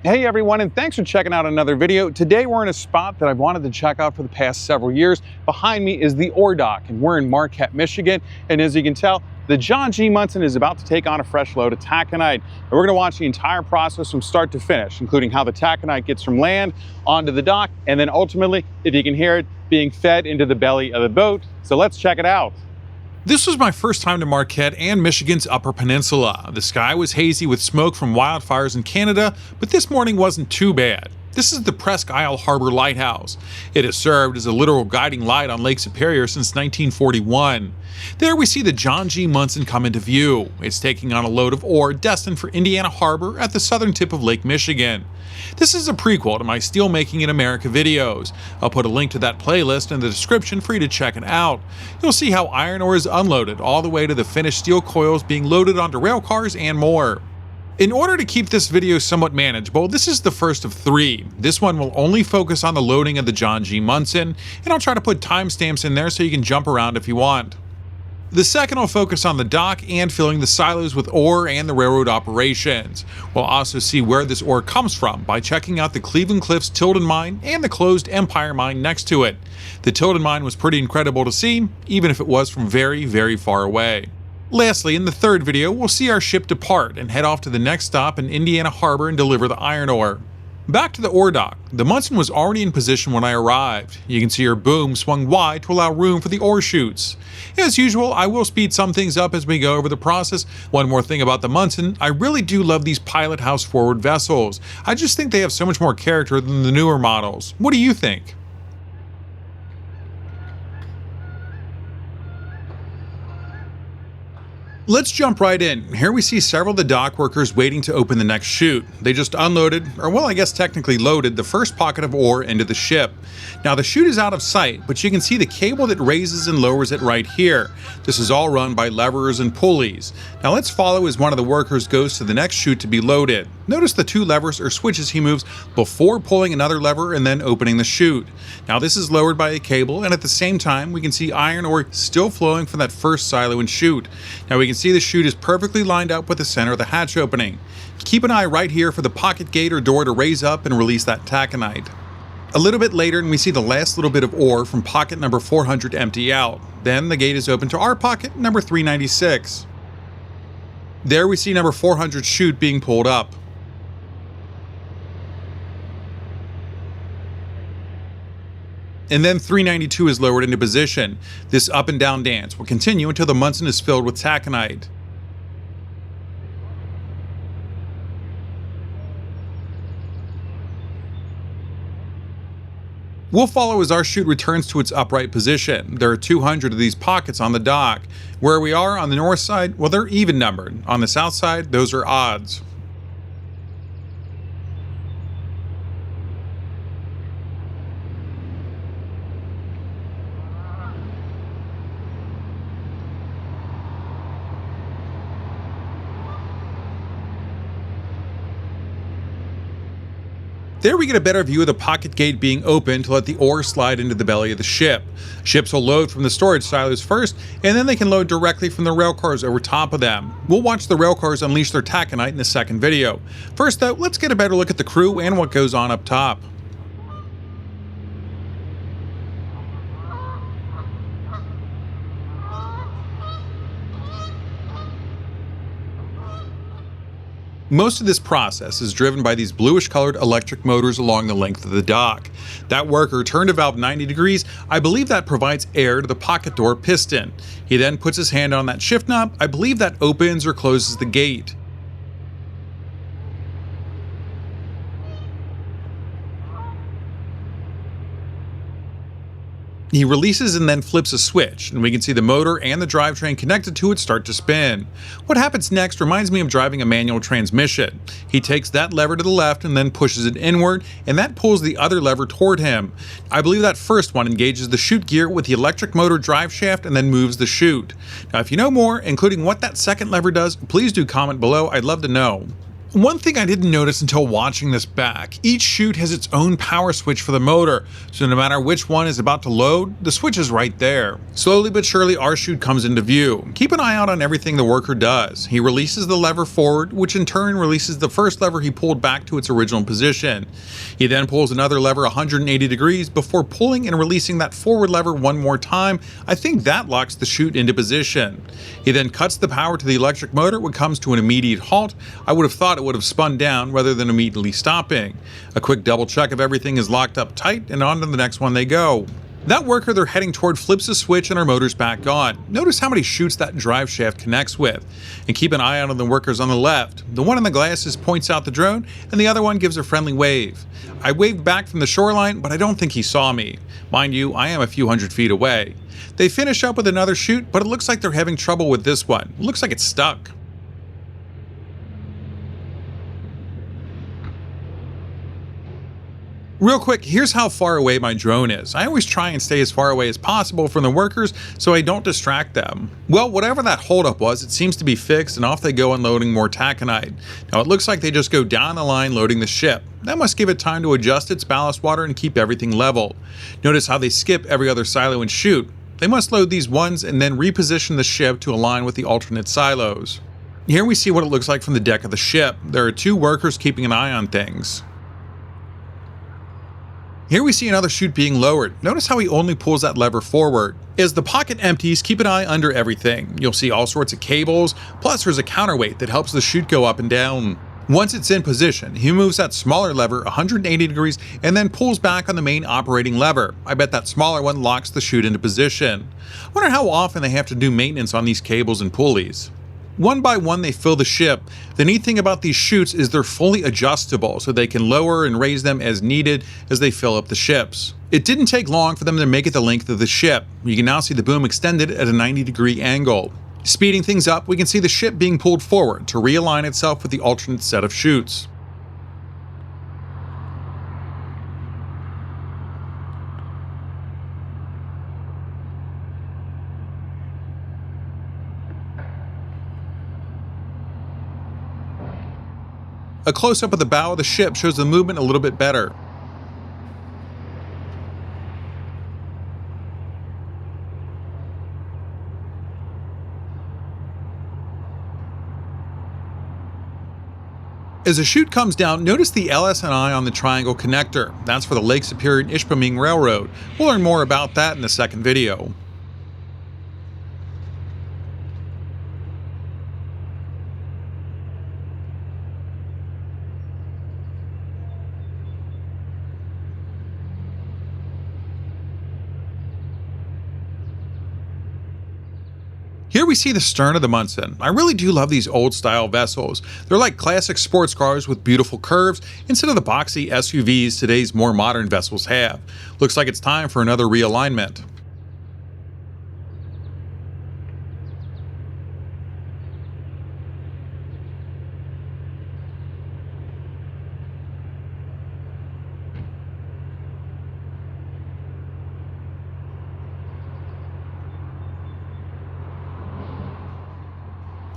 Hey everyone, and thanks for checking out another video. Today we're in a spot that I've wanted to check out for the past several years. Behind me is the ore dock, and we're in Marquette, Michigan. And as you can tell, the John G. Munson is about to take on a fresh load of taconite. And we're going to watch the entire process from start to finish, including how the taconite gets from land onto the dock, and then ultimately, if you can hear it, being fed into the belly of the boat. So let's check it out. This was my first time to Marquette and Michigan's Upper Peninsula. The sky was hazy with smoke from wildfires in Canada, but this morning wasn't too bad. This is the Presque Harbor Lighthouse. It has served as a literal guiding light on Lake Superior since 1941. There we see the John G. Munson come into view. It's taking on a load of ore destined for Indiana Harbor at the southern tip of Lake Michigan. This is a prequel to my Steelmaking in America videos. I'll put a link to that playlist in the description for you to check it out. You'll see how iron ore is unloaded all the way to the finished steel coils being loaded onto rail cars and more. In order to keep this video somewhat manageable, this is the first of three. This one will only focus on the loading of the John G. Munson, and I'll try to put timestamps in there so you can jump around if you want. The second will focus on the dock and filling the silos with ore and the railroad operations. We'll also see where this ore comes from by checking out the Cleveland Cliffs Tilden mine and the closed Empire mine next to it. The Tilden mine was pretty incredible to see, even if it was from very, very far away. Lastly, in the third video, we'll see our ship depart and head off to the next stop in Indiana Harbor and deliver the iron ore. Back to the ore dock. The Munson was already in position when I arrived. You can see her boom swung wide to allow room for the ore chutes. As usual, I will speed some things up as we go over the process. One more thing about the Munson, I really do love these pilot house forward vessels. I just think they have so much more character than the newer models. What do you think? Let's jump right in. Here we see several of the dock workers waiting to open the next chute. They just unloaded, or well, I guess technically loaded, the first pocket of ore into the ship. Now the chute is out of sight, but you can see the cable that raises and lowers it right here. This is all run by levers and pulleys. Now let's follow as one of the workers goes to the next chute to be loaded. Notice the two levers or switches he moves before pulling another lever and then opening the chute. Now this is lowered by a cable, and at the same time we can see iron ore still flowing from that first silo and chute. Now we can see the chute is perfectly lined up with the center of the hatch opening. Keep an eye right here for the pocket gate or door to raise up and release that taconite. A little bit later, and we see the last little bit of ore from pocket number 400 empty out. Then the gate is open to our pocket number 396. There we see number 400 chute being pulled up. And then 392 is lowered into position. This up and down dance will continue until the Munson is filled with taconite. We'll follow as our chute returns to its upright position. There are 200 of these pockets on the dock. Where we are on the north side, well, they're even numbered. On the south side, those are odds. There we get a better view of the pocket gate being open to let the ore slide into the belly of the ship. Ships will load from the storage silos first, and then they can load directly from the rail cars over top of them. We'll watch the rail cars unleash their taconite in the second video. First though, let's get a better look at the crew and what goes on up top. Most of this process is driven by these bluish colored electric motors along the length of the dock. That worker turned a valve 90 degrees. I believe that provides air to the pocket door piston. He then puts his hand on that shift knob. I believe that opens or closes the gate. He releases and then flips a switch, and we can see the motor and the drivetrain connected to it start to spin. What happens next reminds me of driving a manual transmission. He takes that lever to the left and then pushes it inward, and that pulls the other lever toward him. I believe that first one engages the chute gear with the electric motor drive shaft and then moves the chute. Now if you know more, including what that second lever does, please do comment below. I'd love to know. One thing I didn't notice until watching this back, each chute has its own power switch for the motor, so no matter which one is about to load, the switch is right there. Slowly but surely our chute comes into view. Keep an eye out on everything the worker does. He releases the lever forward, which in turn releases the first lever he pulled back to its original position. He then pulls another lever 180 degrees before pulling and releasing that forward lever one more time. I think that locks the chute into position. He then cuts the power to the electric motor when it comes to an immediate halt. I would have thought it would have spun down rather than immediately stopping. A quick double check if everything is locked up tight, and on to the next one they go. That worker they're heading toward flips a switch and our motor's back on. Notice how many chutes that drive shaft connects with. And keep an eye out on the workers on the left. The one in the glasses points out the drone, and the other one gives a friendly wave. I waved back from the shoreline, but I don't think he saw me. Mind you, I am a few hundred feet away. They finish up with another chute, but it looks like they're having trouble with this one. It looks like it's stuck. Real quick, here's how far away my drone is. I always try and stay as far away as possible from the workers so I don't distract them. Well, whatever that holdup was, it seems to be fixed, and off they go unloading more taconite. Now it looks like they just go down the line loading the ship. That must give it time to adjust its ballast water and keep everything level. Notice how they skip every other silo and chute. They must load these ones and then reposition the ship to align with the alternate silos. Here we see what it looks like from the deck of the ship. There are two workers keeping an eye on things. Here we see another chute being lowered. Notice how he only pulls that lever forward. As the pocket empties, keep an eye under everything. You'll see all sorts of cables, plus there's a counterweight that helps the chute go up and down. Once it's in position, he moves that smaller lever 180 degrees and then pulls back on the main operating lever. I bet that smaller one locks the chute into position. I wonder how often they have to do maintenance on these cables and pulleys. One by one they fill the ship. The neat thing about these chutes is they're fully adjustable, so they can lower and raise them as needed as they fill up the ships. It didn't take long for them to make it the length of the ship. You can now see the boom extended at a 90-degree angle. Speeding things up, we can see the ship being pulled forward to realign itself with the alternate set of chutes. A close-up of the bow of the ship shows the movement a little bit better. As the chute comes down, notice the LS&I on the triangle connector. That's for the Lake Superior and Ishpeming Railroad. We'll learn more about that in the second video. Here we see the stern of the Munson. I really do love these old style vessels. They're like classic sports cars with beautiful curves instead of the boxy SUVs today's more modern vessels have. Looks like it's time for another realignment.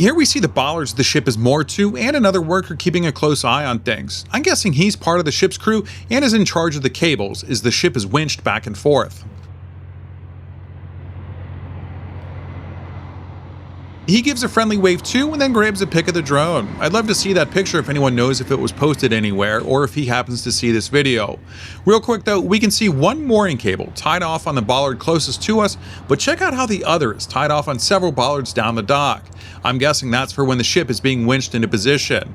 Here we see the bollards the ship is moored to and another worker keeping a close eye on things. I'm guessing he's part of the ship's crew and is in charge of the cables as the ship is winched back and forth. He gives a friendly wave too and then grabs a pic of the drone. I'd love to see that picture if anyone knows if it was posted anywhere or if he happens to see this video. Real quick though, we can see one mooring cable tied off on the bollard closest to us, but check out how the other is tied off on several bollards down the dock. I'm guessing that's for when the ship is being winched into position.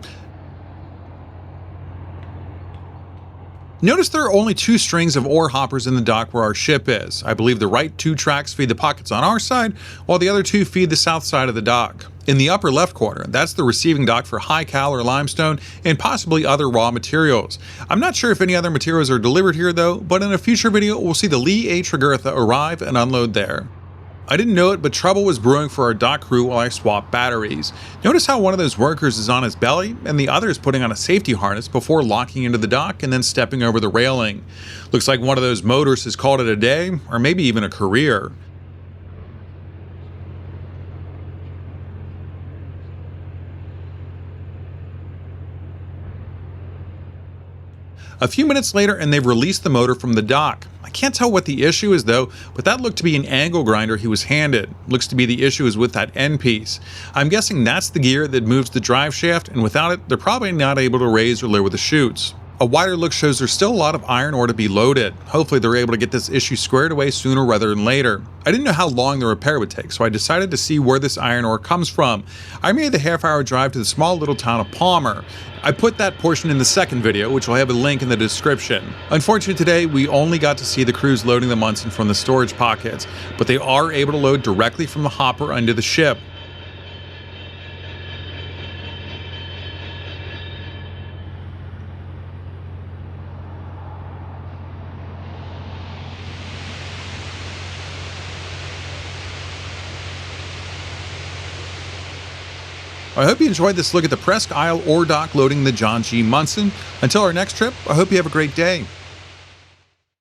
Notice there are only two strings of oar hoppers in the dock where our ship is. I believe the right two tracks feed the pockets on our side, while the other two feed the south side of the dock. In the upper left corner, that's the receiving dock for high cal or limestone and possibly other raw materials. I'm not sure if any other materials are delivered here though, but in a future video we'll see the Lee A. Tregurtha arrive and unload there. I didn't know it, but trouble was brewing for our dock crew while I swapped batteries. Notice how one of those workers is on his belly and the other is putting on a safety harness before locking into the dock and then stepping over the railing. Looks like one of those motors has called it a day, or maybe even a career. A few minutes later and they've released the motor from the dock. I can't tell what the issue is though, but that looked to be an angle grinder he was handed. Looks to be the issue is with that end piece. I'm guessing that's the gear that moves the drive shaft, and without it, they're probably not able to raise or lower the chutes. A wider look shows there's still a lot of iron ore to be loaded. Hopefully they're able to get this issue squared away sooner rather than later. I didn't know how long the repair would take, so I decided to see where this iron ore comes from. I made the half-hour drive to the small little town of Palmer. I put that portion in the second video, which will have a link in the description. Unfortunately today, we only got to see the crews loading the Munson from the storage pockets, but they are able to load directly from the hopper onto the ship. I hope you enjoyed this look at the Presque Isle ore dock loading the John G. Munson. Until our next trip, I hope you have a great day.